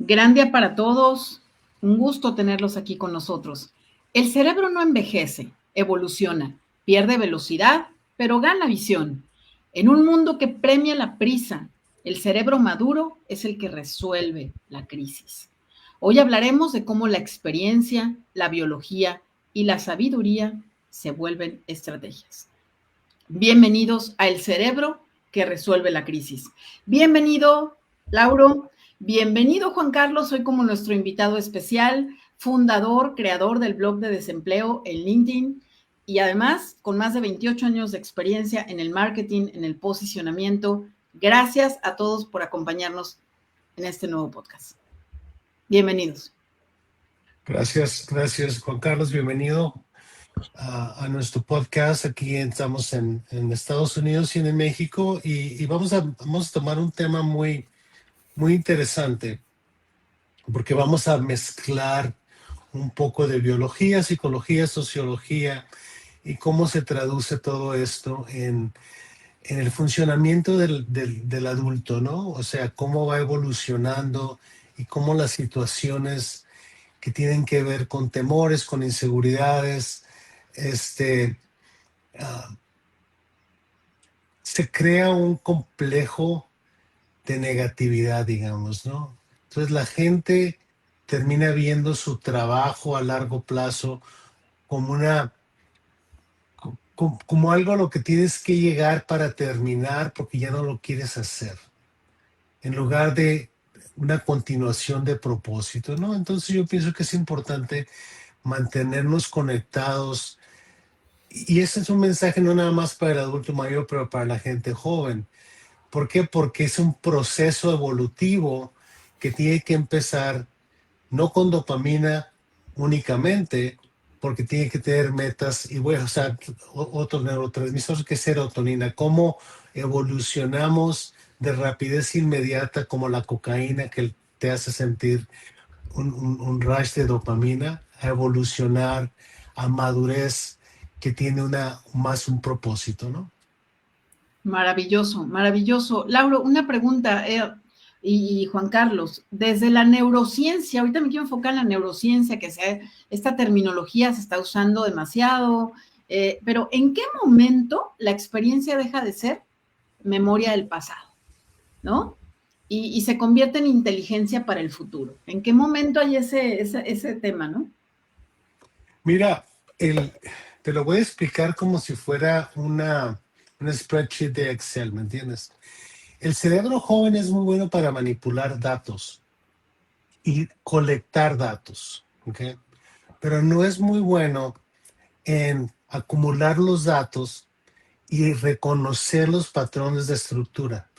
Gran día para todos. Un gusto tenerlos aquí con nosotros. El cerebro no envejece, evoluciona, pierde velocidad, pero gana visión. En un mundo que premia la prisa, el cerebro maduro es el que resuelve la crisis. Hoy hablaremos de cómo la experiencia, la biología y la sabiduría se vuelven estrategias. Bienvenidos a El cerebro que resuelve la crisis. Bienvenido, Lauro. Bienvenido, Juan Carlos. Hoy como nuestro invitado especial, fundador, creador del blog de desempleo en LinkedIn y además con más de 28 años de experiencia en el marketing, en el posicionamiento. Gracias a todos por acompañarnos en este nuevo podcast. Bienvenidos. Gracias, Juan Carlos. Bienvenido a nuestro podcast. Aquí estamos en Estados Unidos y en México y vamos a tomar un tema muy interesante porque vamos a mezclar un poco de biología, psicología, sociología y cómo se traduce todo esto en el funcionamiento del adulto, ¿no? O sea, cómo va evolucionando y cómo las situaciones que tienen que ver con temores, con inseguridades, se crea un complejo de negatividad, digamos, ¿no? Entonces la gente termina viendo su trabajo a largo plazo como como algo a lo que tienes que llegar para terminar porque ya no lo quieres hacer, en lugar de una continuación de propósito, ¿no? Entonces yo pienso que es importante mantenernos conectados. Y ese es un mensaje no nada más para el adulto mayor, pero para la gente joven. ¿Por qué? Porque es un proceso evolutivo que tiene que empezar no con dopamina únicamente, porque tiene que tener metas y bueno, o sea, otro neurotransmisor que es serotonina. ¿Cómo evolucionamos de rapidez inmediata como la cocaína que te hace sentir un rush de dopamina a evolucionar a madurez que tiene más un propósito, ¿no? Maravilloso, maravilloso. Lauro, una pregunta, y Juan Carlos, desde la neurociencia, ahorita me quiero enfocar en la neurociencia, esta terminología se está usando demasiado, pero ¿en qué momento la experiencia deja de ser memoria del pasado, ¿no? Y se convierte en inteligencia para el futuro. ¿En qué momento hay ese tema, no? Mira, te lo voy a explicar como si fuera una spreadsheet de Excel, ¿me entiendes? El cerebro joven es muy bueno para manipular datos y colectar datos, ¿ok? Pero no es muy bueno en acumular los datos y reconocer los patrones de estructura.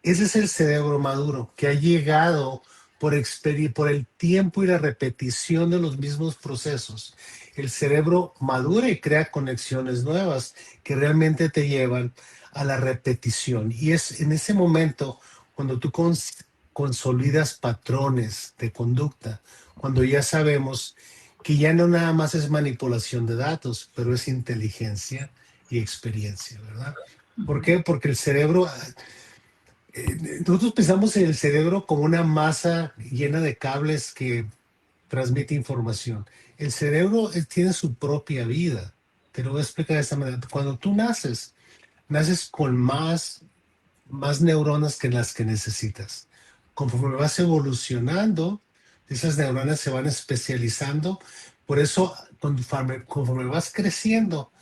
Ese es el cerebro maduro que ha llegado por el tiempo y la repetición de los mismos procesos. El cerebro madura y crea conexiones nuevas que realmente te llevan a la repetición. Y es en ese momento cuando tú consolidas patrones de conducta, cuando ya sabemos que ya no nada más es manipulación de datos, pero es inteligencia y experiencia, ¿verdad? ¿Por qué? Porque el cerebro, nosotros pensamos en el cerebro como una masa llena de cables que transmite información. El cerebro tiene su propia vida. Te lo voy a explicar de esta manera. Cuando tú naces con más neuronas que las que necesitas. Conforme vas evolucionando, esas neuronas se van especializando. Por eso, conforme vas creciendo,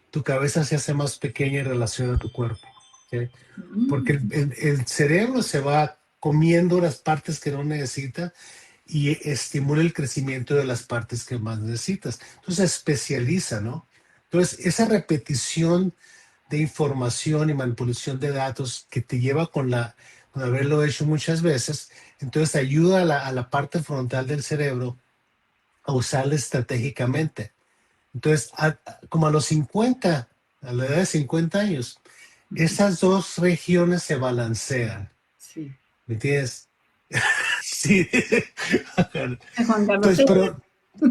tu cabeza se hace más pequeña en relación a tu cuerpo. ¿Ok? Porque el cerebro se va comiendo las partes que no necesita y estimula el crecimiento de las partes que más necesitas. Entonces se especializa, ¿no? Entonces esa repetición de información y manipulación de datos que te lleva con haberlo hecho muchas veces, entonces ayuda a la parte frontal del cerebro a usarla estratégicamente. Entonces, como a los 50, a la edad de 50 años, esas dos regiones se balancean. Sí. ¿Me entiendes? Sí. Juan Carlos, Entonces, sí.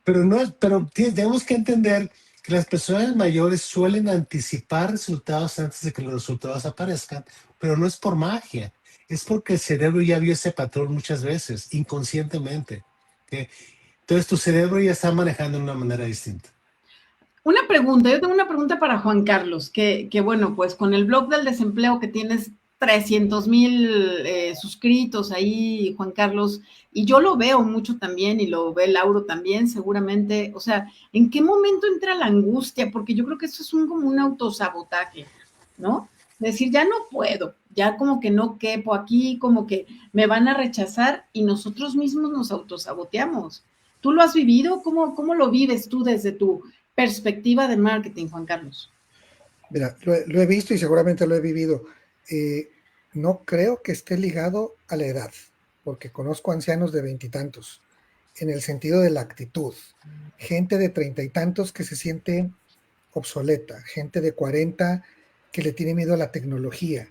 pero tenemos que entender que las personas mayores suelen anticipar resultados antes de que los resultados aparezcan, pero no es por magia, es porque el cerebro ya vio ese patrón muchas veces, inconscientemente. ¿Ok? Entonces tu cerebro ya está manejando de una manera distinta. Una pregunta, yo tengo una pregunta para Juan Carlos, que bueno, pues con el blog del desempleo que tienes 300,000 suscritos ahí, Juan Carlos, y yo lo veo mucho también y lo ve Lauro también, seguramente, o sea, ¿en qué momento entra la angustia? Porque yo creo que eso es como un autosabotaje, ¿no? Es decir, ya no puedo, ya como que no quepo aquí, como que me van a rechazar y nosotros mismos nos autosaboteamos. ¿Tú lo has vivido? ¿Cómo lo vives tú desde tu perspectiva de marketing, Juan Carlos? Mira, lo he visto y seguramente lo he vivido. No creo que esté ligado a la edad, porque conozco ancianos de veintitantos, en el sentido de la actitud. Gente de treinta y tantos que se siente obsoleta, gente de 40 que le tiene miedo a la tecnología.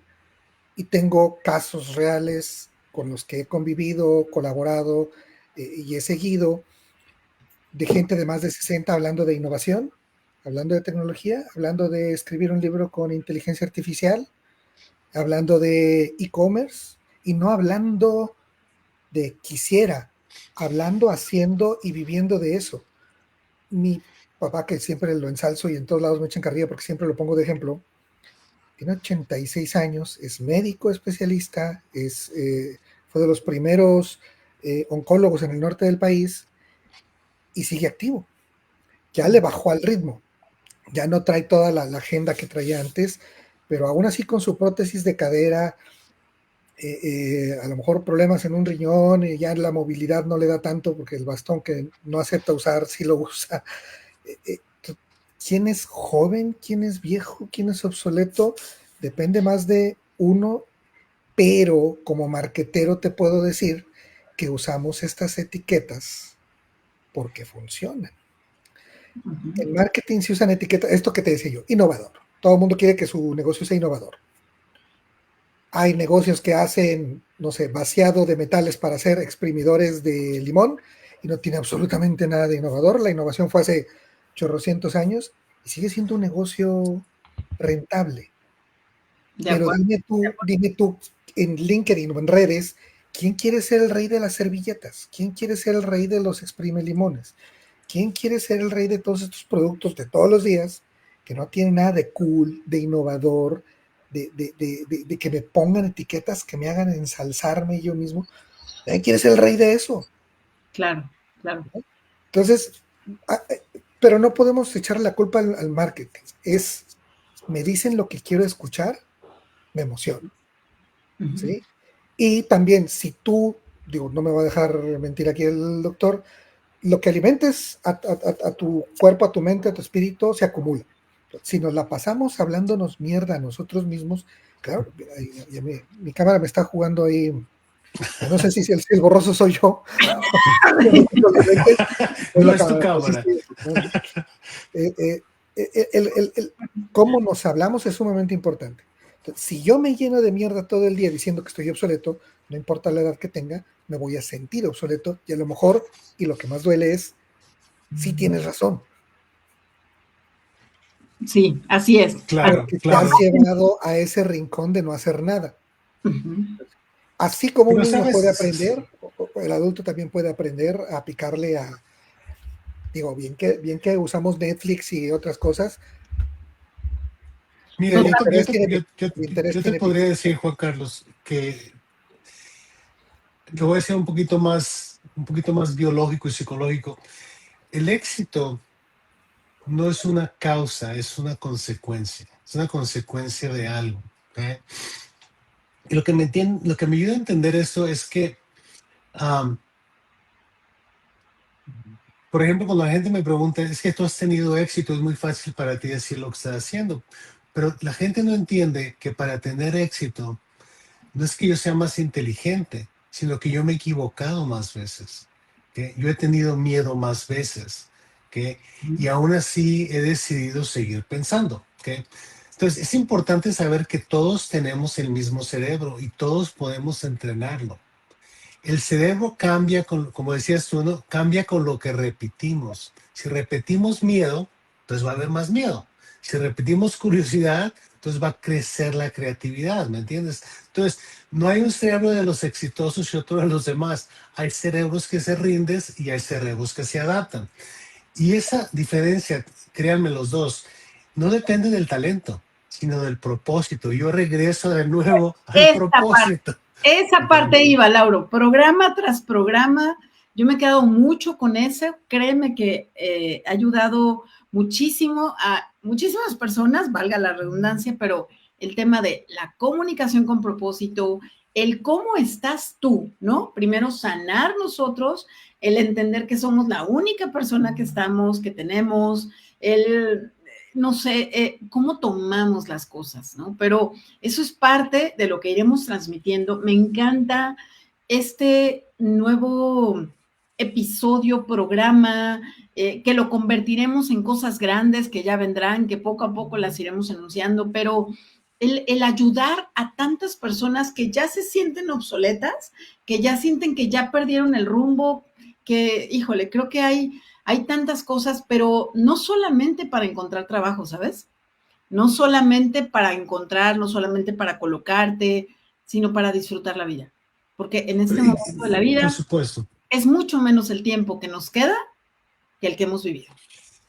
Y tengo casos reales con los que he convivido, colaborado y he seguido de gente de más de 60 hablando de innovación, hablando de tecnología, hablando de escribir un libro con inteligencia artificial, hablando de e-commerce y no hablando de quisiera, hablando, haciendo y viviendo de eso. Mi papá, que siempre lo ensalzo y en todos lados me echan carrilla porque siempre lo pongo de ejemplo, tiene 86 años, es médico especialista, fue de los primeros oncólogos en el norte del país y sigue activo. Ya le bajó al ritmo, ya no trae toda la agenda que traía antes, pero aún así con su prótesis de cadera, a lo mejor problemas en un riñón, ya la movilidad no le da tanto porque el bastón que no acepta usar sí lo usa. ¿Quién es joven? ¿Quién es viejo? ¿Quién es obsoleto? Depende más de uno, pero como marquetero te puedo decir que usamos estas etiquetas porque funcionan. En marketing se usan etiquetas, esto que te decía yo, innovador. Todo el mundo quiere que su negocio sea innovador. Hay negocios que hacen, no sé, vaciado de metales para hacer exprimidores de limón y no tiene absolutamente nada de innovador. La innovación fue hace chorrocientos años y sigue siendo un negocio rentable. De Pero acuerdo. dime tú en LinkedIn o en redes, ¿quién quiere ser el rey de las servilletas? ¿Quién quiere ser el rey de los exprime limones? ¿Quién quiere ser el rey de todos estos productos de todos los días que no tienen nada de cool, de innovador, de que me pongan etiquetas que me hagan ensalzarme yo mismo? ¿Quién quiere ser el rey de eso? Claro, claro. Entonces, pero no podemos echarle la culpa al marketing. Me dicen lo que quiero escuchar, me emociono. ¿Sí? Y también, si tú, digo, no me va a dejar mentir aquí el doctor, lo que alimentes a tu cuerpo, a tu mente, a tu espíritu, se acumula. Si nos la pasamos hablándonos mierda a nosotros mismos, claro, mi cámara me está jugando ahí, no sé si el borroso soy yo, No es tu cámara. Cómo nos hablamos es sumamente importante. Entonces, si yo me lleno de mierda todo el día diciendo que estoy obsoleto, no importa la edad que tenga, me voy a sentir obsoleto y a lo mejor, y lo que más duele es, sí tienes razón. Sí, así es. Claro, Porque claro. te has llevado a ese rincón de no hacer nada. Así como un Pero niño puede sabes, aprender, el adulto también puede aprender a picarle a, digo, bien que usamos Netflix y otras cosas. mira, El interés yo te tiene podría pico. decir, Juan Carlos, que lo voy a decir un poquito más biológico y psicológico. El éxito no es una causa, es una consecuencia. Es una consecuencia de algo. ¿Ok? Y lo que me ayuda a entender eso es que, um, por ejemplo, cuando la gente me pregunta, es que tú has tenido éxito, es muy fácil para ti decir lo que estás haciendo. Pero la gente no entiende que para tener éxito, no es que yo sea más inteligente, sino que yo me he equivocado más veces, que yo he tenido miedo más veces, que y aún así he decidido seguir pensando, que entonces es importante saber que todos tenemos el mismo cerebro y todos podemos entrenarlo. El cerebro cambia con, como decías tú, ¿no? Cambia con lo que repetimos. Si repetimos miedo, pues va a haber más miedo. Si repetimos curiosidad, entonces va a crecer la creatividad, ¿me entiendes? Entonces, no hay un cerebro de los exitosos y otro de los demás. Hay cerebros que se rinden y hay cerebros que se adaptan. Y esa diferencia, créanme los dos, no depende del talento, sino del propósito. Yo regreso de nuevo al Esta propósito. Esa parte iba, Lauro, programa tras programa. Yo me he quedado mucho con eso. Créeme que ha ayudado muchísimo a muchísimas personas, valga la redundancia, pero el tema de la comunicación con propósito, el cómo estás tú, ¿no? Primero sanar nosotros, el entender que somos la única persona que estamos, que tenemos, el, no sé, cómo tomamos las cosas, ¿no? Pero eso es parte de lo que iremos transmitiendo. Me encanta este nuevo episodio, programa, que lo convertiremos en cosas grandes que ya vendrán, que poco a poco las iremos anunciando, pero el ayudar a tantas personas que ya se sienten obsoletas, que ya sienten que ya perdieron el rumbo, que, híjole, creo que hay tantas cosas, pero no solamente para encontrar trabajo, ¿sabes? No solamente para encontrar, no solamente para colocarte, sino para disfrutar la vida. Porque en este momento de la Por vida supuesto. es mucho menos el tiempo que nos queda que el que hemos vivido.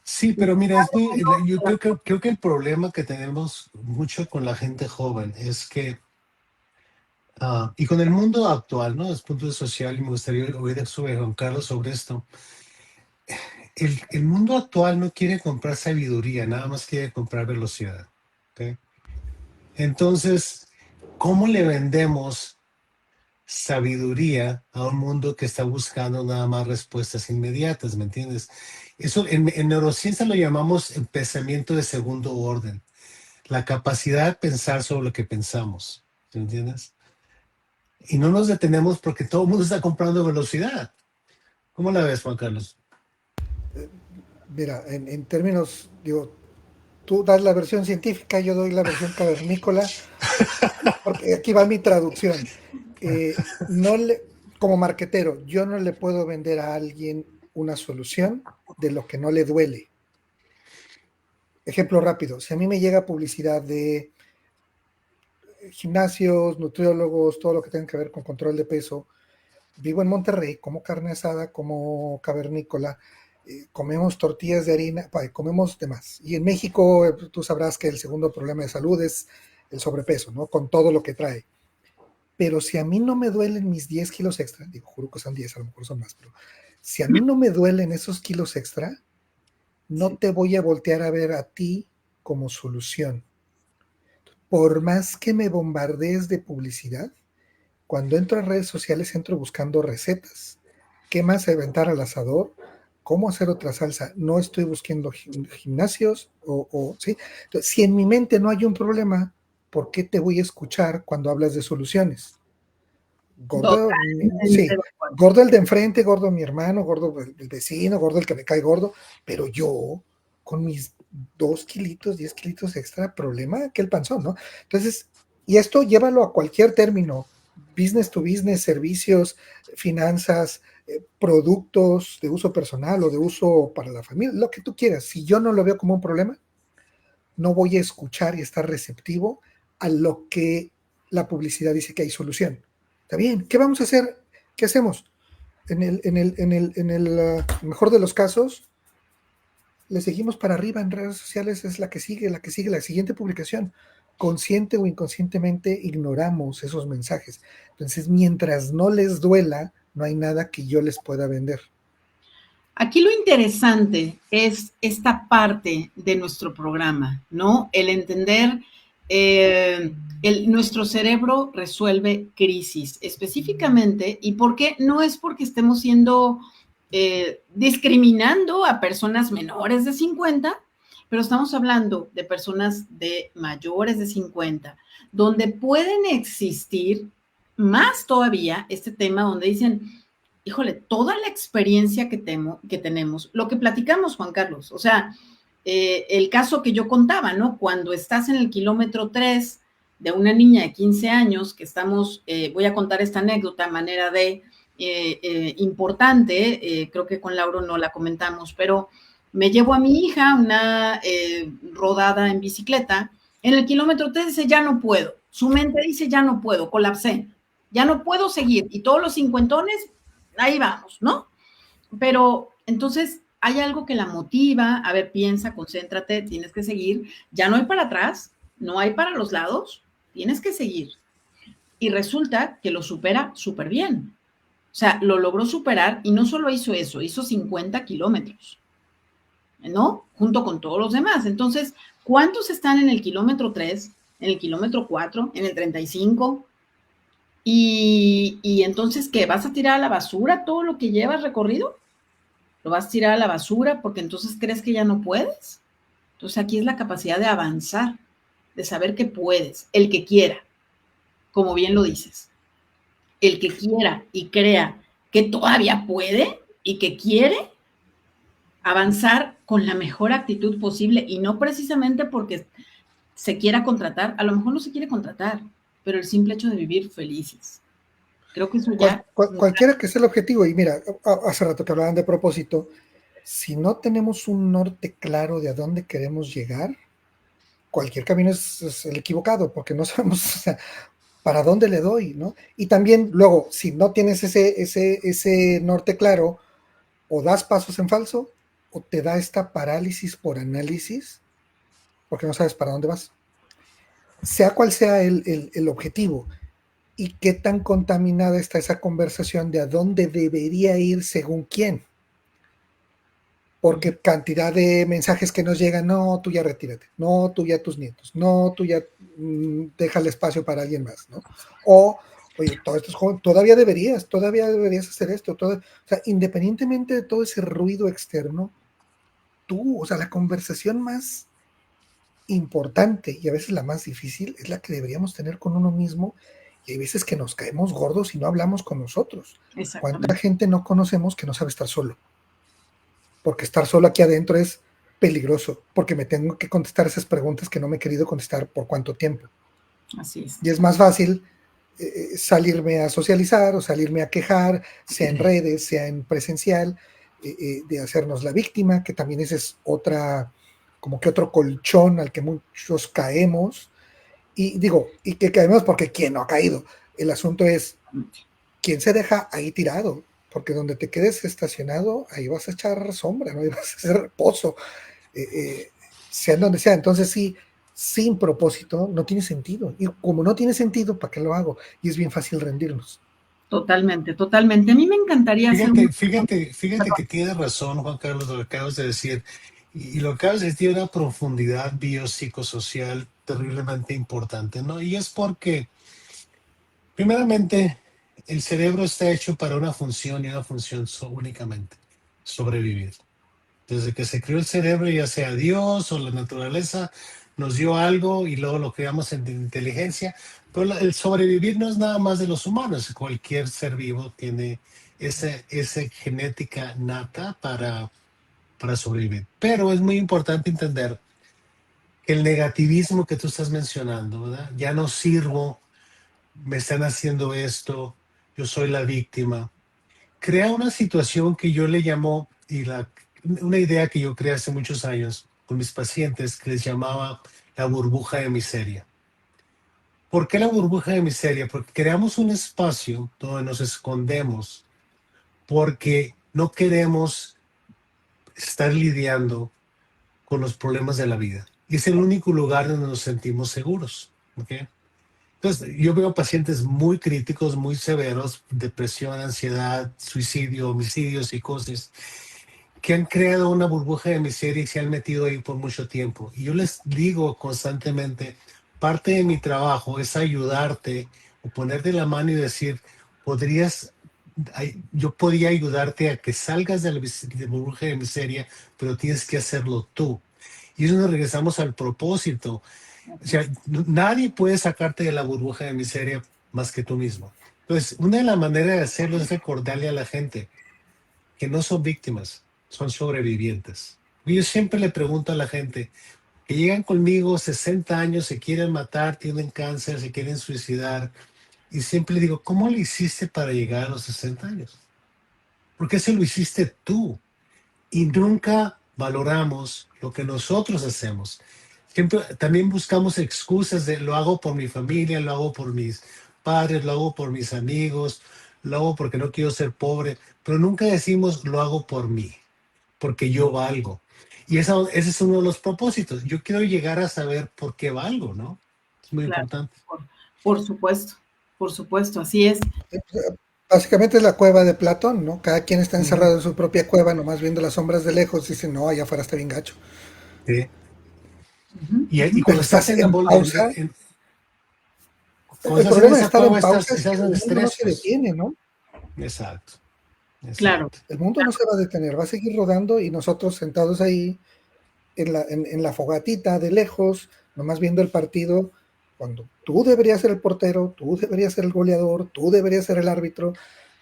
Sí, pero mira, yo creo que el problema que tenemos mucho con la gente joven es que, y con el mundo actual, ¿no? Desde el punto de social, y me gustaría oír sobre Juan Carlos sobre esto. El mundo actual no quiere comprar sabiduría, nada más quiere comprar velocidad. ¿Ok? Entonces, ¿cómo le vendemos sabiduría a un mundo que está buscando nada más respuestas inmediatas? ¿Me entiendes? Eso en neurociencia lo llamamos el pensamiento de segundo orden, la capacidad de pensar sobre lo que pensamos. ¿Me entiendes? Y no nos detenemos porque todo el mundo está comprando velocidad. ¿Cómo la ves, Juan Carlos? Mira, en términos, digo, tú das la versión científica, yo doy la versión cavernícola, porque aquí va mi traducción. No le, como marquetero, yo no le puedo vender a alguien una solución de lo que no le duele. Ejemplo rápido, si a mí me llega publicidad de gimnasios, nutriólogos, todo lo que tenga que ver con control de peso, vivo en Monterrey, como carne asada, como cavernícola, comemos tortillas de harina, comemos demás. Y en México, tú sabrás que el segundo problema de salud es el sobrepeso, ¿no? Con todo lo que trae. Pero si a mí no me duelen mis 10 kilos extra, digo, juro que son 10, a lo mejor son más, pero si a mí no me duelen esos kilos extra, no te voy a voltear a ver a ti como solución. Por más que me bombardees de publicidad, cuando entro a redes sociales entro buscando recetas, qué más aventar al asador, cómo hacer otra salsa. No estoy buscando gimnasios ¿sí? Entonces, si en mi mente no hay un problema, ¿por qué te voy a escuchar cuando hablas de soluciones? Gordo, sí, gordo el de enfrente, gordo mi hermano, gordo el vecino, gordo el que me cae gordo, pero yo con mis 2 kilitos, 10 kilitos extra, problema que el panzón, ¿no? Entonces, y esto llévalo a cualquier término, business to business, servicios, finanzas, productos de uso personal o de uso para la familia, lo que tú quieras. Si yo no lo veo como un problema, no voy a escuchar y estar receptivo a lo que la publicidad dice que hay solución. Está bien, ¿qué vamos a hacer? ¿Qué hacemos? En el mejor de los casos, le seguimos para arriba en redes sociales, es la que sigue, la siguiente publicación. Consciente o inconscientemente ignoramos esos mensajes. Entonces, mientras no les duela, no hay nada que yo les pueda vender. Aquí lo interesante es esta parte de nuestro programa, ¿no? El entender, nuestro cerebro resuelve crisis específicamente, y por qué no es porque estemos siendo discriminando a personas menores de 50, pero estamos hablando de personas de mayores de 50, donde pueden existir más todavía este tema donde dicen, híjole, toda la experiencia que tenemos, lo que platicamos, Juan Carlos, o sea, el caso que yo contaba, ¿no? Cuando estás en el kilómetro 3 de una niña de 15 años, que estamos, voy a contar esta anécdota a manera de importante, creo que con Lauro no la comentamos, pero me llevo a mi hija una rodada en bicicleta En el kilómetro 3 dice, ya no puedo. Su mente dice, ya no puedo, colapsé. Ya no puedo seguir. Y todos los cincuentones, ahí vamos, ¿no? Pero entonces hay algo que la motiva. A ver, piensa, concéntrate, tienes que seguir. Ya no hay para atrás, no hay para los lados, tienes que seguir. Y resulta que lo supera súper bien. O sea, lo logró superar y no solo hizo eso, hizo 50 kilómetros, ¿no? Junto con todos los demás. Entonces, ¿cuántos están en el kilómetro 3, en el kilómetro 4, en el 35? Y entonces, ¿qué? ¿Vas a tirar a la basura todo lo que llevas recorrido? ¿Lo vas a tirar a la basura porque entonces crees que ya no puedes? Entonces, aquí es la capacidad de avanzar, de saber que puedes, el que quiera, como bien lo dices. El que quiera y crea que todavía puede y que quiere avanzar con la mejor actitud posible y no precisamente porque se quiera contratar, a lo mejor no se quiere contratar, pero el simple hecho de vivir felices. Creo que eso ya... Cualquiera que sea el objetivo, y mira, hace rato que hablaban de propósito, si no tenemos un norte claro de a dónde queremos llegar, cualquier camino es el equivocado, porque no sabemos, o sea, para dónde le doy, ¿no? Y también luego, si no tienes ese norte claro, o das pasos en falso, o te da esta parálisis por análisis, porque no sabes para dónde vas. Sea cual sea el objetivo, y qué tan contaminada está esa conversación de a dónde debería ir según quién. Porque cantidad de mensajes que nos llegan, no, tú ya retírate, no, tú ya tus nietos, no, tú ya deja el espacio para alguien más, ¿no? O, oye, todo esto es joven, todavía deberías hacer esto, o sea, independientemente de todo ese ruido externo, tú, o sea, la conversación más importante y a veces la más difícil es la que deberíamos tener con uno mismo, y hay veces que nos caemos gordos y no hablamos con nosotros. ¿Cuánta gente no conocemos que no sabe estar solo? Porque estar solo aquí adentro es peligroso, porque me tengo que contestar esas preguntas que no me he querido contestar por cuánto tiempo. Así es. Y es más fácil salirme a socializar o salirme a quejar, sea en redes, sea en presencial, de hacernos la víctima, que también ese es otra, como que otro colchón al que muchos caemos. Y digo, y que caemos porque ¿quién no ha caído? El asunto es, ¿quién se deja ahí tirado? Porque donde te quedes estacionado, ahí vas a echar sombra, ¿no? Ahí vas a hacer reposo, sea en donde sea. Entonces sí, sin propósito no tiene sentido. Y como no tiene sentido, ¿para qué lo hago? Y es bien fácil rendirnos. Totalmente, totalmente. A mí me encantaría Fíjate que tienes razón, Juan Carlos, lo que acabas de decir. Y lo que acabas de decir tiene una profundidad biopsicosocial terriblemente importante, ¿no? Y es porque, primeramente, el cerebro está hecho para una función y una función únicamente, sobrevivir. Desde que se creó el cerebro, ya sea Dios o la naturaleza, nos dio algo y luego lo creamos en inteligencia. Pero el sobrevivir no es nada más de los humanos. Cualquier ser vivo tiene esa genética nata para sobrevivir. Pero es muy importante entender que el negativismo que tú estás mencionando, ¿verdad? Ya no sirvo, me están haciendo esto, yo soy la víctima. Crea una situación que yo le llamo, una idea que yo creé hace muchos años con mis pacientes, que les llamaba la burbuja de miseria. ¿Por qué la burbuja de miseria? Porque creamos un espacio donde nos escondemos porque no queremos estar lidiando con los problemas de la vida. Y es el único lugar donde nos sentimos seguros. ¿Okay? Entonces, yo veo pacientes muy críticos, muy severos, depresión, ansiedad, suicidio, homicidio, psicosis, que han creado una burbuja de miseria y se han metido ahí por mucho tiempo. Y yo les digo constantemente, parte de mi trabajo es ayudarte o ponerte la mano y decir, yo podría ayudarte a que salgas de la burbuja de miseria, pero tienes que hacerlo tú. Y eso nos regresamos al propósito. O sea, nadie puede sacarte de la burbuja de miseria más que tú mismo. Entonces, una de las maneras de hacerlo es recordarle a la gente que no son víctimas, son sobrevivientes. Yo siempre le pregunto a la gente que llegan conmigo 60 años, se quieren matar, tienen cáncer, se quieren suicidar, y siempre le digo, ¿cómo le hiciste para llegar a los 60 años? Porque eso lo hiciste tú. Y nunca valoramos lo que nosotros hacemos. Siempre también buscamos excusas de lo hago por mi familia, lo hago por mis padres, lo hago por mis amigos, lo hago porque no quiero ser pobre, pero nunca decimos lo hago por mí, porque yo valgo. Y ese es uno de los propósitos. Yo quiero llegar a saber por qué valgo, ¿no? Es muy Claro, importante. por supuesto, así es. Básicamente es la cueva de Platón, ¿no? Cada quien está Ujú. encerrado en su propia cueva, nomás viendo las sombras de lejos, y dice, no, allá afuera está bien gacho. Sí. Ujú, Y ujú. Pero cuando estás estás en pausa. cuando El estás en problema de esa estar en cueva, pausa es estás que en el mundo no estrés, se pues. detiene, ¿no? Exacto, Claro, exacto. El mundo no se va a detener, va a seguir rodando y nosotros sentados ahí en la fogatita de lejos, nomás viendo el partido, cuando tú deberías ser el portero, tú deberías ser el goleador, tú deberías ser el árbitro,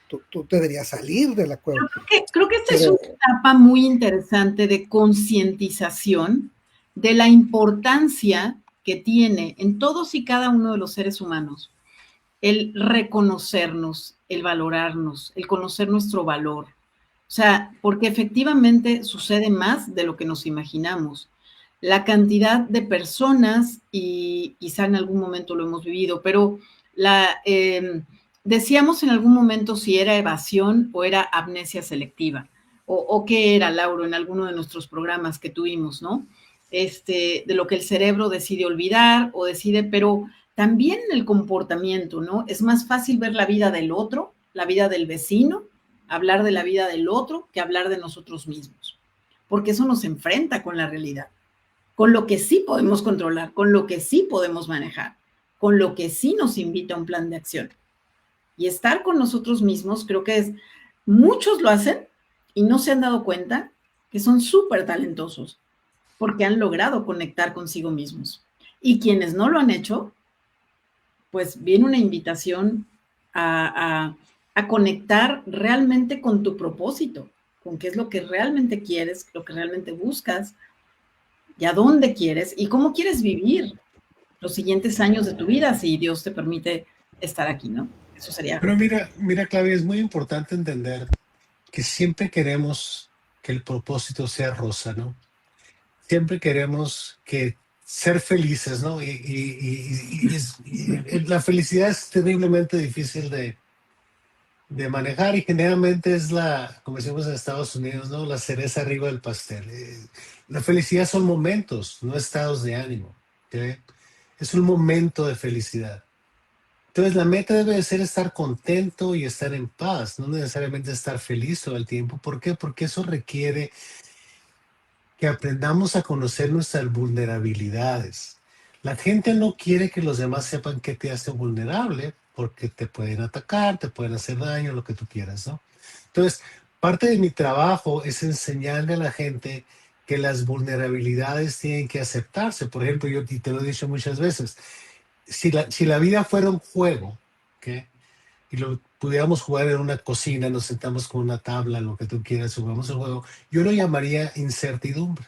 tú deberías salir de la cueva. creo que esta es Pero una etapa muy interesante de concientización de la importancia que tiene en todos y cada uno de los seres humanos el reconocernos, el valorarnos, el conocer nuestro valor. O sea, porque efectivamente sucede más de lo que nos imaginamos. La cantidad de personas, y quizá en algún momento lo hemos vivido, pero decíamos en algún momento si era evasión o era amnesia selectiva, o qué era, Lauro, en alguno de nuestros programas que tuvimos, ¿no? De lo que el cerebro decide olvidar o decide, pero también en el comportamiento, ¿no? Es más fácil ver la vida del otro, la vida del vecino, hablar de la vida del otro que hablar de nosotros mismos, porque eso nos enfrenta con la realidad, con lo que sí podemos controlar, con lo que sí podemos manejar, con lo que sí nos invita a un plan de acción. Y estar con nosotros mismos, creo que es, muchos lo hacen y no se han dado cuenta que son súper talentosos porque han logrado conectar consigo mismos. Y quienes no lo han hecho, pues viene una invitación a conectar realmente con tu propósito, con qué es lo que realmente quieres, lo que realmente buscas y a dónde quieres y cómo quieres vivir los siguientes años de tu vida si Dios te permite estar aquí, ¿no? Eso sería. Pero mira, Claudia, es muy importante entender que siempre queremos que el propósito sea rosa, ¿no? Siempre queremos que ser felices, ¿no? Y la felicidad es terriblemente difícil de manejar y generalmente es como decimos en Estados Unidos, ¿no? La cereza arriba del pastel. La felicidad son momentos, no estados de ánimo, ¿ok? Es un momento de felicidad. Entonces la meta debe de ser estar contento y estar en paz, no necesariamente estar feliz todo el tiempo. ¿Por qué? Porque eso requiere que aprendamos a conocer nuestras vulnerabilidades. La gente no quiere que los demás sepan qué te hace vulnerable porque te pueden atacar, te pueden hacer daño, lo que tú quieras, ¿no? Entonces, parte de mi trabajo es enseñarle a la gente que las vulnerabilidades tienen que aceptarse. Por ejemplo, yo y te lo he dicho muchas veces, si la vida fuera un juego, ¿ok? Y lo pudiéramos jugar en una cocina, nos sentamos con una tabla, lo que tú quieras, jugamos el juego, yo lo llamaría incertidumbre.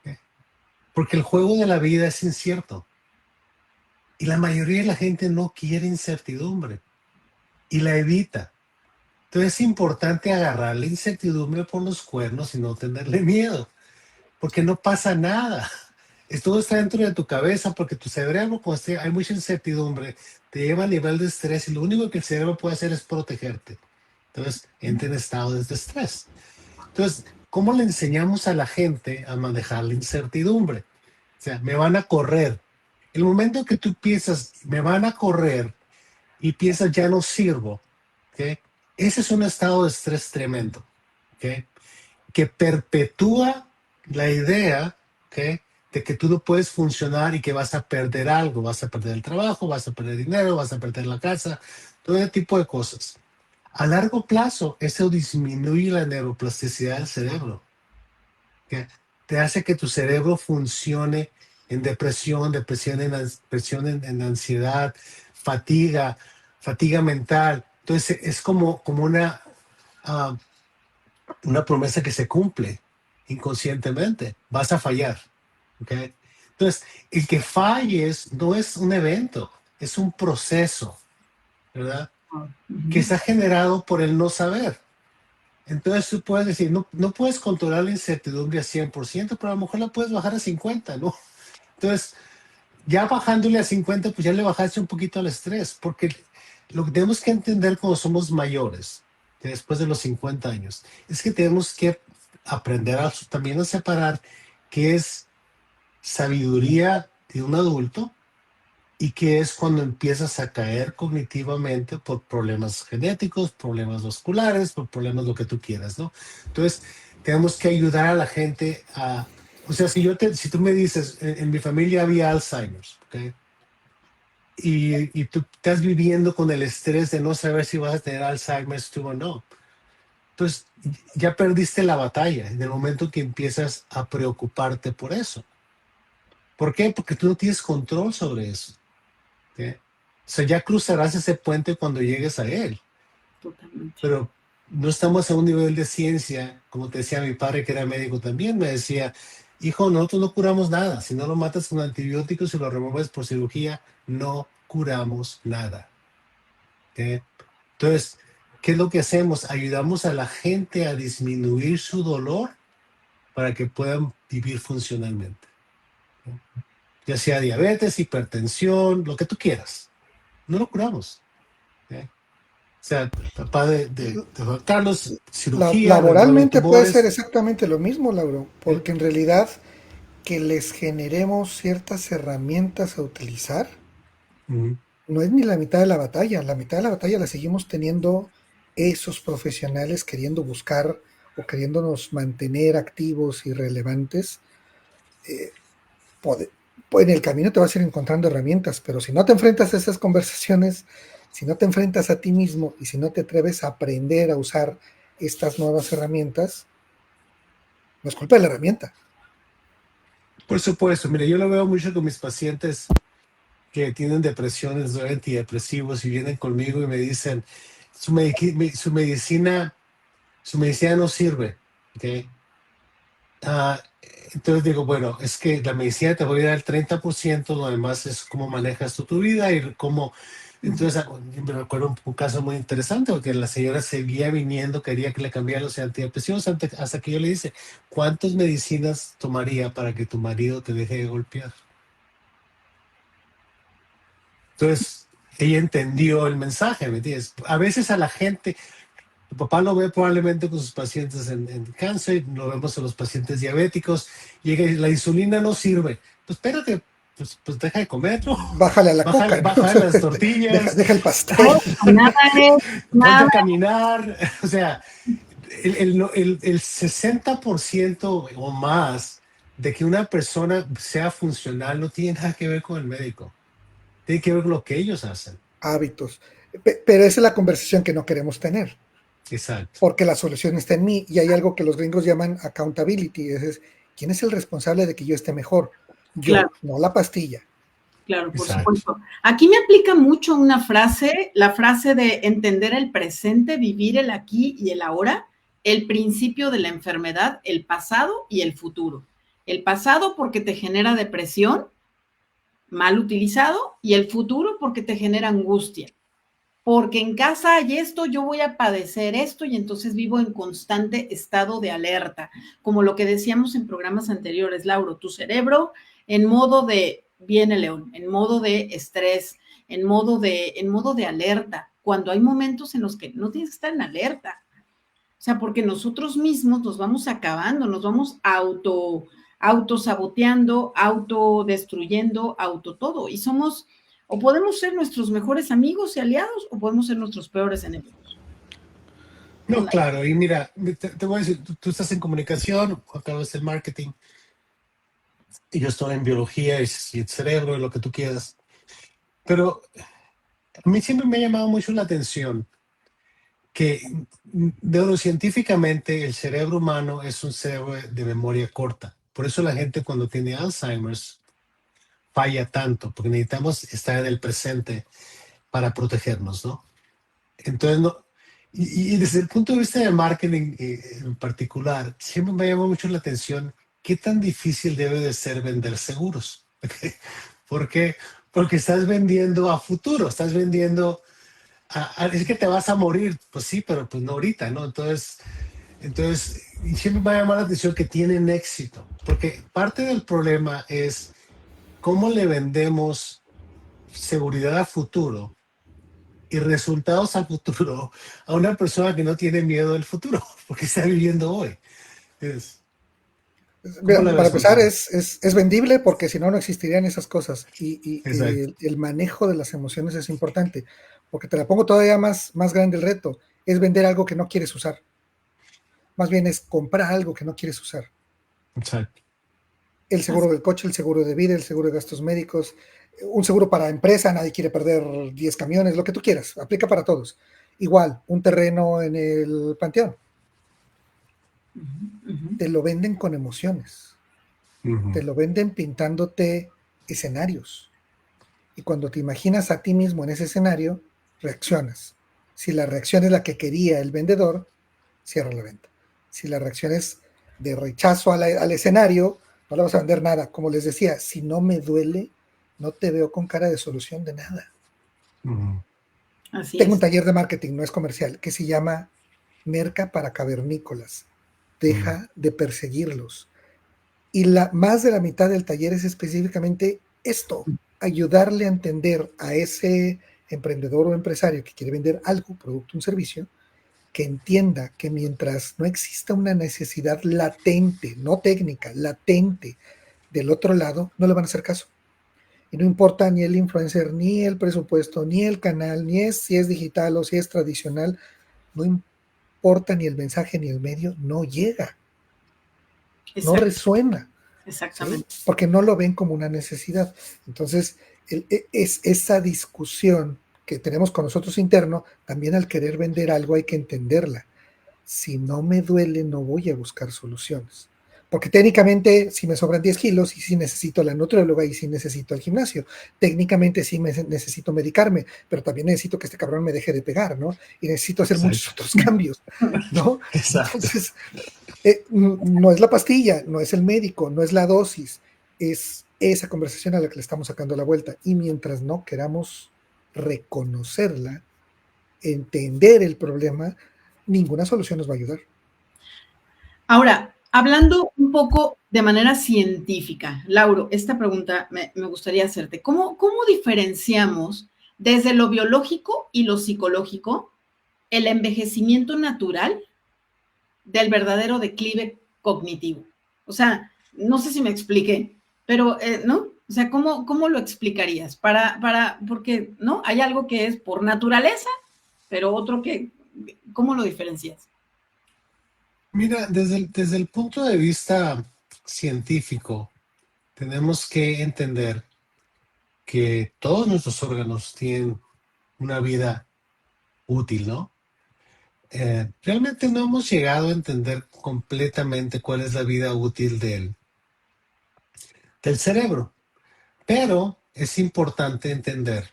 ¿Ok? Porque el juego de la vida es incierto. Y la mayoría de la gente no quiere incertidumbre y la evita. Entonces es importante agarrar la incertidumbre por los cuernos y no tenerle miedo, porque no pasa nada. Todo está dentro de tu cabeza porque tu cerebro, cuando hay mucha incertidumbre, te lleva a nivel de estrés y lo único que el cerebro puede hacer es protegerte. Entonces entra en estado de estrés. Entonces, ¿cómo le enseñamos a la gente a manejar la incertidumbre? O sea, me van a correr. El momento que tú piensas, me van a correr y piensas, ya no sirvo, ¿ok? Ese es un estado de estrés tremendo, ¿ok? Que perpetúa la idea, ¿ok? De que tú no puedes funcionar y que vas a perder algo, vas a perder el trabajo, vas a perder dinero, vas a perder la casa, todo ese tipo de cosas. A largo plazo, eso disminuye la neuroplasticidad del cerebro, que te hace que tu cerebro funcione en depresión en ansiedad, fatiga, fatiga mental. Entonces es como uh, una promesa que se cumple inconscientemente. Vas a fallar. ¿Okay? Entonces, el que falles no es un evento, es un proceso, ¿verdad? Que Uh-huh. está generado por el no saber. Entonces tú puedes decir, no puedes controlar la incertidumbre a 100%, pero a lo mejor la puedes bajar a 50, ¿no? Entonces, ya bajándole a 50, pues ya le bajaste un poquito al estrés, porque lo que tenemos que entender cuando somos mayores, que después de los 50 años, es que tenemos que aprender también a separar qué es sabiduría de un adulto y qué es cuando empiezas a caer cognitivamente por problemas genéticos, problemas vasculares, por problemas lo que tú quieras, ¿no? Entonces, tenemos que ayudar a la gente a... O sea, si tú me dices, en mi familia había Alzheimer's, ¿ok? Y tú estás viviendo con el estrés de no saber si vas a tener Alzheimer's tú o no. Entonces, ya perdiste la batalla en el momento que empiezas a preocuparte por eso. ¿Por qué? Porque tú no tienes control sobre eso. ¿Ok? O sea, ya cruzarás ese puente cuando llegues a él. Totalmente. Pero no estamos a un nivel de ciencia, como te decía mi padre que era médico también, me decía, hijo, nosotros no curamos nada. Si no lo matas con antibióticos y lo remueves por cirugía, no curamos nada. ¿Ok? Entonces, ¿qué es lo que hacemos? Ayudamos a la gente a disminuir su dolor para que puedan vivir funcionalmente. ¿No? Ya sea diabetes, hipertensión, lo que tú quieras. No lo curamos. ¿Ok? O sea, papá de Juan Carlos, cirugía, remueve Laboralmente puede ser tumores. exactamente lo mismo, Lauro, ¿Sí? porque en realidad que les generemos ciertas herramientas a utilizar Ujú. no es ni la mitad de la batalla. La mitad de la batalla la seguimos teniendo esos profesionales queriendo buscar o queriéndonos mantener activos y relevantes. Pode- en el camino te vas a ir encontrando herramientas, pero si no te enfrentas a esas conversaciones, si no te enfrentas a ti mismo y si no te atreves a aprender a usar estas nuevas herramientas, no es culpa de la herramienta. Por supuesto, mire, yo lo veo mucho con mis pacientes que tienen depresiones o antidepresivos y vienen conmigo y me dicen, su medicina, su medicina no sirve. ¿Ok? Ah, entonces digo, bueno, es que la medicina te va a dar el 30%, lo demás es cómo manejas tú tu vida y cómo... Entonces, me recuerdo un caso muy interesante porque la señora seguía viniendo, quería que le cambiara los antidepresivos hasta que yo le dice, ¿cuántas medicinas tomaría para que tu marido te deje de golpear? Entonces, ella entendió el mensaje, ¿me entiendes? A veces a la gente, tu papá lo ve probablemente con sus pacientes en cáncer, lo vemos en los pacientes diabéticos, llega y la insulina no sirve. Pues espérate, pues deja de comer, ¿no? Bájale a la coca, ¿no? Baja las tortillas, Deja el pastel. Nada es ponte a nada. caminar. O sea, el 60% o más de que una persona sea funcional no tiene nada que ver con el médico. Tiene que ver con lo que ellos hacen. Hábitos. Pero esa es la conversación que no queremos tener, Exacto. porque la solución está en mí y hay algo que los gringos llaman accountability. ¿Quién es el responsable de que yo esté mejor? Claro, Yo, no la pastilla. claro, por Exacto. supuesto. Aquí me aplica mucho una frase, la frase de entender el presente, vivir el aquí y el ahora, el principio de la enfermedad, el pasado y el futuro. El pasado porque te genera depresión, mal utilizado, y el futuro porque te genera angustia. Porque en casa hay esto, yo voy a padecer esto y entonces vivo en constante estado de alerta, como lo que decíamos en programas anteriores, Lauro, tu cerebro en modo de, viene León, en modo de estrés, en modo de alerta, cuando hay momentos en los que no tienes que estar en alerta. O sea, porque nosotros mismos nos vamos acabando, nos vamos autosaboteando, autodestruyendo, auto todo. Y somos, o podemos ser nuestros mejores amigos y aliados, o podemos ser nuestros peores enemigos. No, claro, y mira, te voy a decir, tú estás en comunicación, Juan Carlos en marketing, y yo estoy en biología y el cerebro y lo que tú quieras. Pero a mí siempre me ha llamado mucho la atención que neurocientíficamente el cerebro humano es un cerebro de memoria corta. Por eso la gente cuando tiene Alzheimer's falla tanto, porque necesitamos estar en el presente para protegernos, ¿no? Entonces, no, y desde el punto de vista del marketing en particular, siempre me llama mucho la atención qué tan difícil debe de ser vender seguros. ¿Por qué? Porque estás vendiendo a futuro, estás vendiendo es que te vas a morir, pues sí, pero pues no ahorita, ¿no? Entonces, y siempre me ha llamado la atención que tienen éxito, porque parte del problema es ¿cómo le vendemos seguridad a futuro y resultados a futuro a una persona que no tiene miedo del futuro, porque está viviendo hoy? ¿Cómo la Para ves tú, empezar, Juan? es vendible porque si no, no existirían esas cosas. Y Exacto. el manejo de las emociones es importante, porque te la pongo todavía más grande el reto. Es vender algo que no quieres usar. Más bien es comprar algo que no quieres usar. Exacto. El seguro del coche, el seguro de vida, el seguro de gastos médicos, un seguro para empresa, nadie quiere perder 10 camiones, lo que tú quieras, aplica para todos. Igual, un terreno en el panteón, te lo venden con emociones, te lo venden pintándote escenarios. Y cuando te imaginas a ti mismo en ese escenario, reaccionas. Si la reacción es la que quería el vendedor, cierra la venta. Si la reacción es de rechazo al escenario, no le vas a vender nada. Como les decía, si no me duele, no te veo con cara de solución de nada. Así Tengo un es. taller de marketing, no es comercial, que se llama Merca para Cavernícolas. Deja de perseguirlos. Y más de la mitad del taller es específicamente esto, ayudarle a entender a ese emprendedor o empresario que quiere vender algo, producto, un servicio, que entienda que mientras no exista una necesidad latente, no técnica, latente del otro lado, no le van a hacer caso. Y no importa ni el influencer, ni el presupuesto, ni el canal, ni si es digital o si es tradicional, no importa ni el mensaje ni el medio, no llega, no Exacto, resuena. ¿Sí? exactamente. Porque no lo ven como una necesidad. Entonces, es esa discusión que tenemos con nosotros interno, también al querer vender algo hay que entenderla. Si no me duele, no voy a buscar soluciones. Porque técnicamente, si me sobran 10 kilos y si necesito la nutrióloga y si necesito el gimnasio, técnicamente sí necesito medicarme, pero también necesito que este cabrón me deje de pegar, ¿no? Y necesito hacer muchos Exacto. otros cambios, ¿no? Exacto. Entonces, no es la pastilla, no es el médico, no es la dosis, es esa conversación a la que le estamos sacando la vuelta. Y mientras no queramos reconocerla, entender el problema, ninguna solución nos va a ayudar. Ahora, hablando un poco de manera científica, Lauro, esta pregunta me gustaría hacerte. ¿Cómo diferenciamos desde lo biológico y lo psicológico el envejecimiento natural del verdadero declive cognitivo? O sea, no sé si me expliqué, pero, ¿no? O sea, ¿cómo lo explicarías? Porque, ¿no? Hay algo que es por naturaleza, pero otro que, ¿cómo lo diferencias? Mira, desde el punto de vista científico, tenemos que entender que todos nuestros órganos tienen una vida útil, ¿no? Realmente no hemos llegado a entender completamente cuál es la vida útil del cerebro, pero es importante entender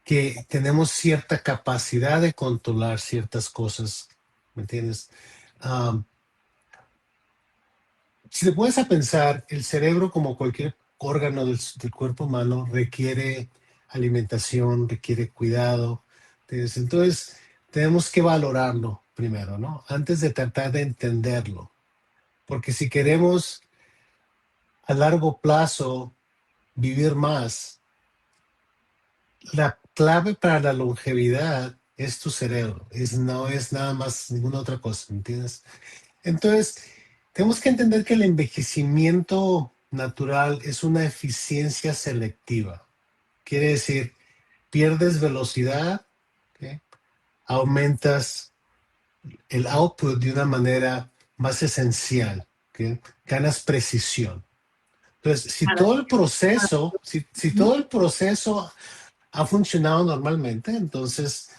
que tenemos cierta capacidad de controlar ciertas cosas, ¿me entiendes? Um, si te pones a pensar, el cerebro, como cualquier órgano del cuerpo humano, requiere alimentación, requiere cuidado. Entonces, tenemos que valorarlo primero, ¿no? Antes de tratar de entenderlo. Porque si queremos a largo plazo vivir más, la clave para la longevidad es tu cerebro, no es nada más ninguna otra cosa, ¿me entiendes? Entonces, tenemos que entender que el envejecimiento natural es una eficiencia selectiva. Quiere decir, pierdes velocidad, ¿ok? Aumentas el output de una manera más esencial, ¿ok? Ganas precisión. Entonces, si todo el proceso ha funcionado normalmente, entonces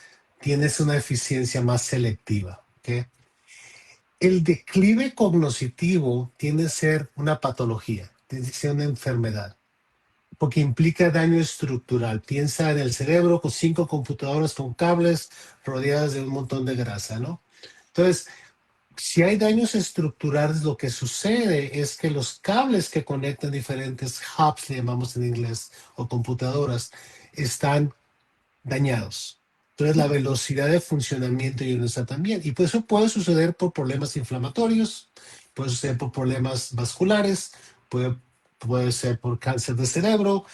tienes una eficiencia más selectiva, ¿ok? El declive cognitivo tiende a ser una patología, tiende a ser una enfermedad, porque implica daño estructural. Piensa en el cerebro con 5 computadoras con cables rodeadas de un montón de grasa, ¿no? Entonces, si hay daños estructurales, lo que sucede es que los cables que conectan diferentes hubs, le llamamos en inglés, o computadoras, están dañados. Entonces la velocidad de funcionamiento ya no está tan bien. Y pues eso puede suceder por problemas inflamatorios, puede suceder por problemas vasculares, puede puede ser por cáncer de cerebro,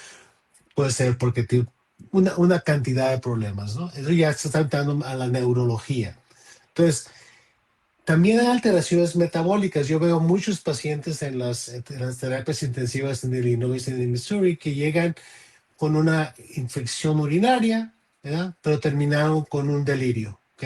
puede ser porque tiene una cantidad de problemas, ¿no? Eso ya se está entrando a la neurología. Entonces, también hay alteraciones metabólicas. Yo veo muchos pacientes en las terapias intensivas en Illinois y en Missouri que llegan con una infección urinaria, ¿verdad? Pero terminaron con un delirio, ¿ok?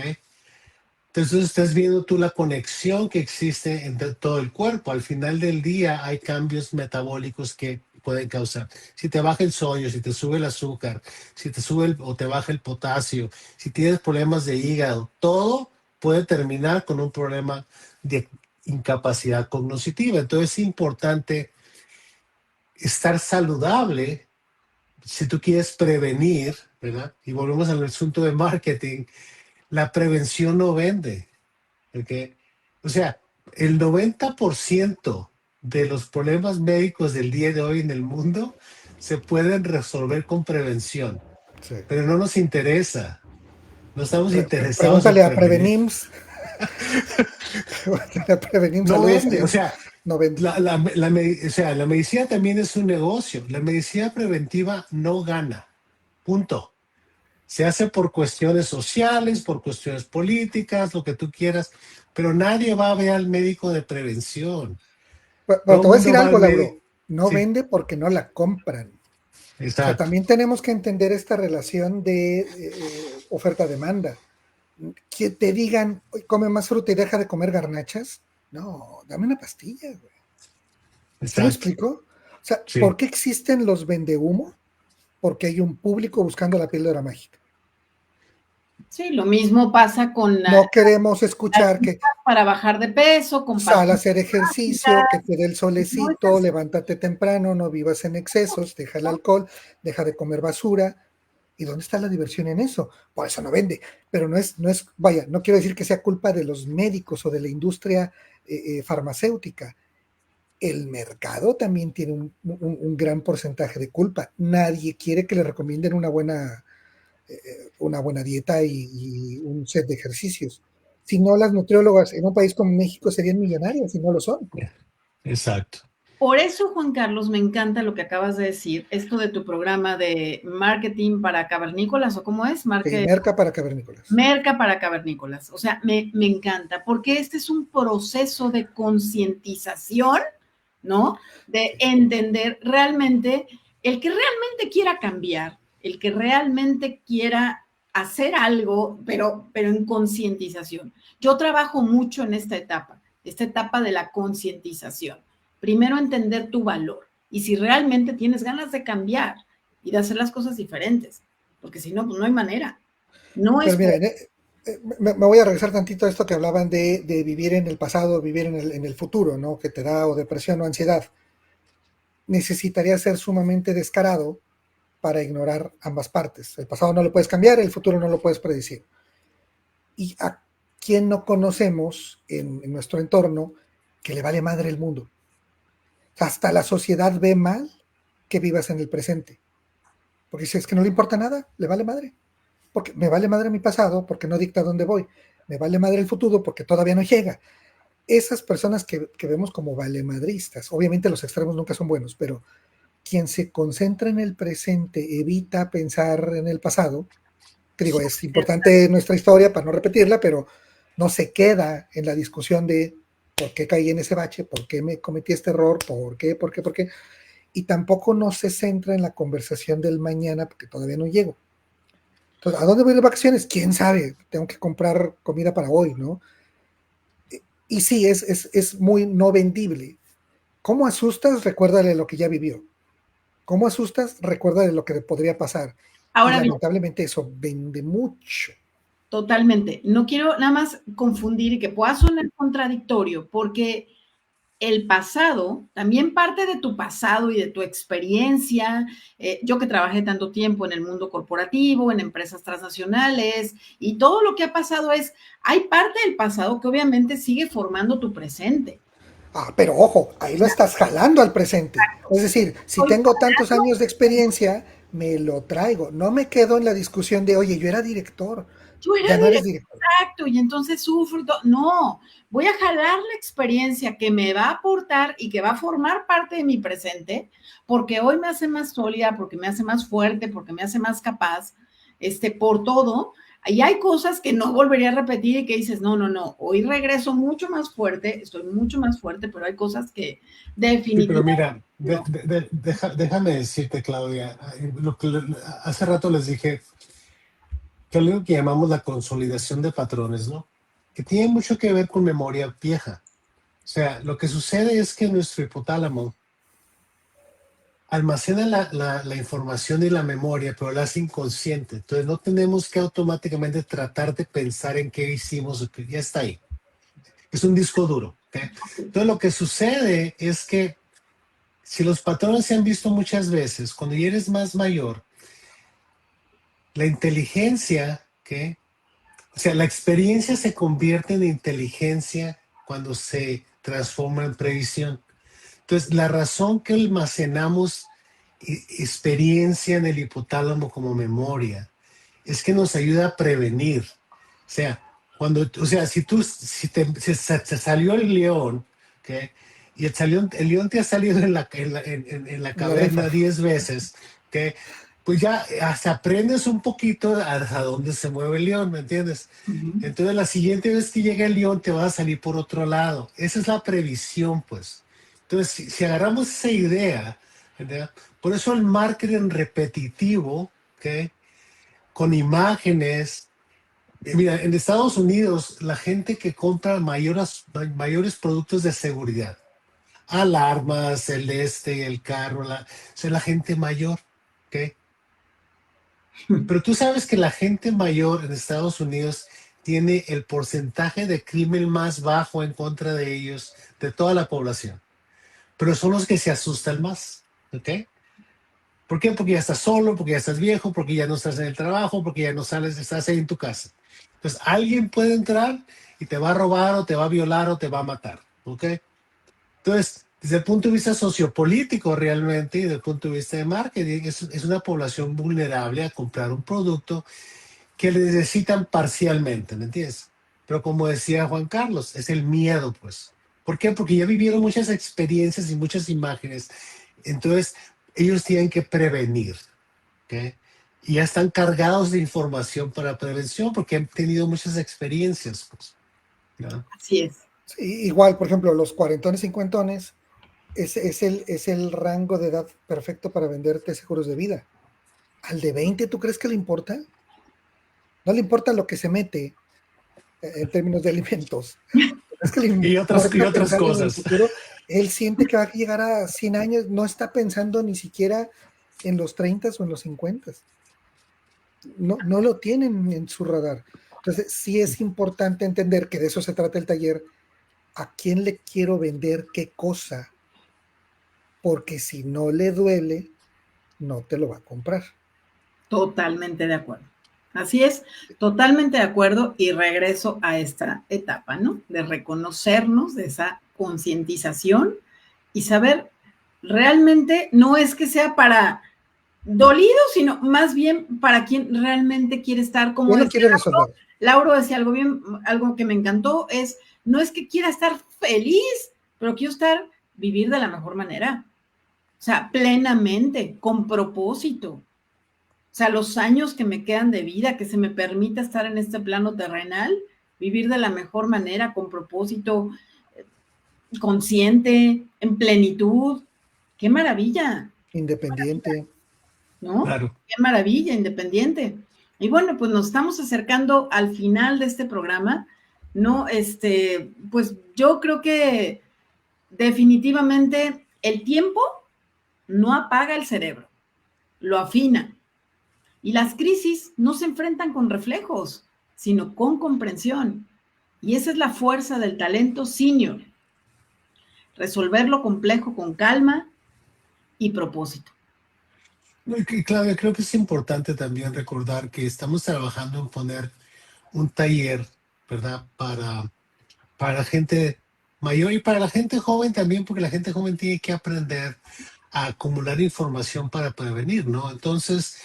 Entonces estás viendo tú la conexión que existe entre todo el cuerpo. Al final del día hay cambios metabólicos que pueden causar. Si te baja el sodio, si te sube el azúcar, si te sube o te baja el potasio, si tienes problemas de hígado, todo puede terminar con un problema de incapacidad cognitiva. Entonces es importante estar saludable si tú quieres prevenir, ¿verdad? Y volvemos al asunto de marketing. La prevención no vende. ¿Ok? O sea, el 90% de los problemas médicos del día de hoy en el mundo se pueden resolver con prevención, Sí. pero no nos interesa. No estamos interesados en Pregúntale a prevenir. Prevenims. Pregúntale a Prevenims, No saludos a vende, o ellos. sea, No vende. o sea, la medicina también es un negocio. La medicina preventiva no gana. Punto. Se hace por cuestiones sociales, por cuestiones políticas, lo que tú quieras, pero nadie va a ver al médico de prevención. Pero Todo te el voy a decir mundo va algo, al Lauro. médico. No Sí, vende porque no la compran. O sea, exacto. también tenemos que entender esta relación de oferta-demanda. Que te digan, "Oye, come más fruta y deja de comer garnachas". No, dame una pastilla, güey. ¿Sí me Exacto. explico? O sea, Sí. ¿por qué existen los vendehumo? Porque hay un público buscando la píldora mágica. Sí, lo mismo pasa con No queremos las escuchar que chicas para bajar de peso, con sal a pastillas hacer ejercicio, que te dé el no es solecito, así. levántate temprano, no vivas en excesos, deja el alcohol, deja de comer basura. ¿Y dónde está la diversión en eso? Por eso no vende. Pero vaya, no quiero decir que sea culpa de los médicos o de la industria farmacéutica. El mercado también tiene un gran porcentaje de culpa. Nadie quiere que le recomienden una buena dieta y un set de ejercicios. Si no, las nutriólogas en un país como México serían millonarias y no lo son. Exacto. Por eso, Juan Carlos, me encanta lo que acabas de decir, esto de tu programa de marketing para cavernícolas, ¿o cómo es? Sí, merca para cavernícolas. Merca para cavernícolas. O sea, me encanta, porque este es un proceso de concientización, ¿no? De entender realmente, el que realmente quiera cambiar, el que realmente quiera hacer algo, pero en concientización. Yo trabajo mucho en esta etapa de la concientización. Primero entender tu valor y si realmente tienes ganas de cambiar y de hacer las cosas diferentes, porque si no, pues no hay manera. No es Pero mira, me voy a regresar tantito a esto que hablaban de vivir en el pasado, vivir en el futuro, ¿no? Que te da o depresión o ansiedad. Necesitaría ser sumamente descarado para ignorar ambas partes. El pasado no lo puedes cambiar, el futuro no lo puedes predecir. ¿Y a quién no conocemos en nuestro entorno que le vale madre el mundo? Hasta la sociedad ve mal que vivas en el presente. Porque si es que no le importa nada, le vale madre. Porque me vale madre mi pasado, porque no dicta dónde voy. Me vale madre el futuro, porque todavía no llega. Esas personas que vemos como valemadristas, obviamente los extremos nunca son buenos, pero quien se concentra en el presente evita pensar en el pasado, que digo, es importante nuestra historia para no repetirla, pero no se queda en la discusión de por qué caí en ese bache, por qué me cometí este error, por qué, y tampoco no se centra en la conversación del mañana porque todavía no llego. Entonces, ¿a dónde voy de vacaciones? ¿Quién sabe? Tengo que comprar comida para hoy, ¿no? Y sí, es muy no vendible. ¿Cómo asustas? Recuérdale lo que ya vivió. ¿Cómo asustas? Recuérdale lo que podría pasar. Y Ahora bien, lamentablemente eso vende mucho. totalmente. No quiero nada más confundir y que pueda sonar contradictorio, porque el pasado, también parte de tu pasado y de tu experiencia, yo que trabajé tanto tiempo en el mundo corporativo, en empresas transnacionales, y todo lo que ha pasado hay parte del pasado que obviamente sigue formando tu presente. Ah, pero ojo, ahí lo estás jalando al presente. Es decir, si Estoy tengo tantos años de experiencia, me lo traigo. No me quedo en la discusión de, oye, yo era director, yo era Ya no eres director, director. exacto, y entonces sufro. No, voy a jalar la experiencia que me va a aportar y que va a formar parte de mi presente, porque hoy me hace más sólida, porque me hace más fuerte, porque me hace más capaz, por todo. Y hay cosas que no volvería a repetir y que dices, no, no, no, hoy regreso mucho más fuerte, estoy mucho más fuerte, pero hay cosas que Sí, pero definitivamente mira, no. déjame decirte, Claudia, hace rato les dije que hay algo que llamamos la consolidación de patrones, ¿no? Que tiene mucho que ver con memoria vieja. O sea, lo que sucede es que nuestro hipotálamo almacena la información y la memoria, pero la hace inconsciente. Entonces no tenemos que automáticamente tratar de pensar en qué hicimos, que ya está ahí. Es un disco duro. ¿Okay? Entonces lo que sucede es que si los patrones se han visto muchas veces, cuando ya eres más mayor, la inteligencia, ¿okay? O sea, la experiencia se convierte en inteligencia cuando se transforma en previsión. Entonces, la razón que almacenamos experiencia en el hipotálamo como memoria es que nos ayuda a prevenir. O sea, si te salió el león, ¿okay? Y el león te ha salido en la En la rifa. caverna 10 veces, ¿okay? Pues ya hasta aprendes un poquito a dónde se mueve el león, ¿me entiendes? Ujú. Entonces la siguiente vez que llega el león te va a salir por otro lado. Esa es la previsión, pues. Entonces, si agarramos esa idea, ¿verdad? Por eso el marketing repetitivo, ¿ok? Con imágenes. Mira, en Estados Unidos, la gente que compra mayores productos de seguridad, alarmas, el carro, o sea, la gente mayor, ¿ok? Pero tú sabes que la gente mayor en Estados Unidos tiene el porcentaje de crimen más bajo en contra de ellos de toda la población, pero son los que se asustan más, ¿ok? ¿Por qué? Porque ya estás solo, porque ya estás viejo, porque ya no estás en el trabajo, porque ya no sales, estás ahí en tu casa. Entonces, alguien puede entrar y te va a robar o te va a violar o te va a matar, ¿ok? Entonces, desde el punto de vista sociopolítico realmente y desde el punto de vista de marketing, es una población vulnerable a comprar un producto que le necesitan parcialmente, ¿me entiendes? Pero como decía Juan Carlos, es el miedo, pues. ¿Por qué? Porque ya vivieron muchas experiencias y muchas imágenes. Entonces, ellos tienen que prevenir, ¿ok? Y ya están cargados de información para prevención porque han tenido muchas experiencias, pues. ¿No? Así es. Sí, igual, por ejemplo, los cuarentones, cincuentones, es el rango de edad perfecto para venderte seguros de vida. Al de 20, ¿tú crees que le importa? No le importa lo que se mete en términos de alimentos. Es que le Y importa otras pensar en el cosas. futuro. Él siente que va a llegar a 100 años, no está pensando ni siquiera en los 30 o en los 50. No, no lo tienen en su radar. Entonces, sí es importante entender que de eso se trata el taller. ¿A quién le quiero vender qué cosa? Porque si no le duele, no te lo va a comprar. Totalmente de acuerdo. Así es, totalmente de acuerdo y regreso a esta etapa, ¿no? De reconocernos, de esa concientización y saber realmente no es que sea para dolido, sino más bien para quien realmente quiere estar, como ¿Quién lo decía quiere resolver? Lauro decía algo bien, algo que me encantó, es no es que quiera estar feliz, pero quiero estar, vivir de la mejor manera, o sea, plenamente, con propósito. O sea, los años que me quedan de vida, que se me permita estar en este plano terrenal, vivir de la mejor manera, con propósito, consciente, en plenitud. ¡Qué maravilla! Independiente. ¿No? Claro. ¡Qué maravilla! Independiente. Y bueno, pues nos estamos acercando al final de este programa, ¿no? Pues yo creo que definitivamente el tiempo no apaga el cerebro, lo afina. Y las crisis no se enfrentan con reflejos, sino con comprensión. Y esa es la fuerza del talento senior. Resolver lo complejo con calma y propósito. No, y Claudia, creo que es importante también recordar que estamos trabajando en poner un taller, ¿verdad? Para gente mayor y para la gente joven también, porque la gente joven tiene que aprender a acumular información para prevenir, ¿no? Entonces,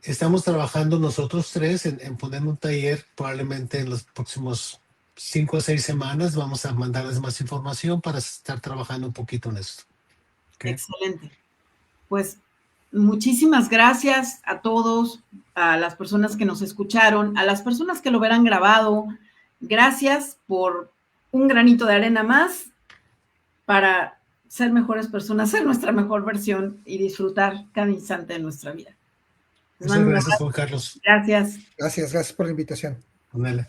Estamos trabajando nosotros tres en poner un taller, probablemente en los próximos 5 o 6 semanas. Vamos a mandarles más información para estar trabajando un poquito en esto. ¿Okay? Excelente. Pues muchísimas gracias a todos, a las personas que nos escucharon, a las personas que lo verán grabado. Gracias por un granito de arena más para ser mejores personas, ser nuestra mejor versión y disfrutar cada instante de nuestra vida. Muchas gracias, Juan Carlos. Gracias. Gracias por la invitación. Ándale.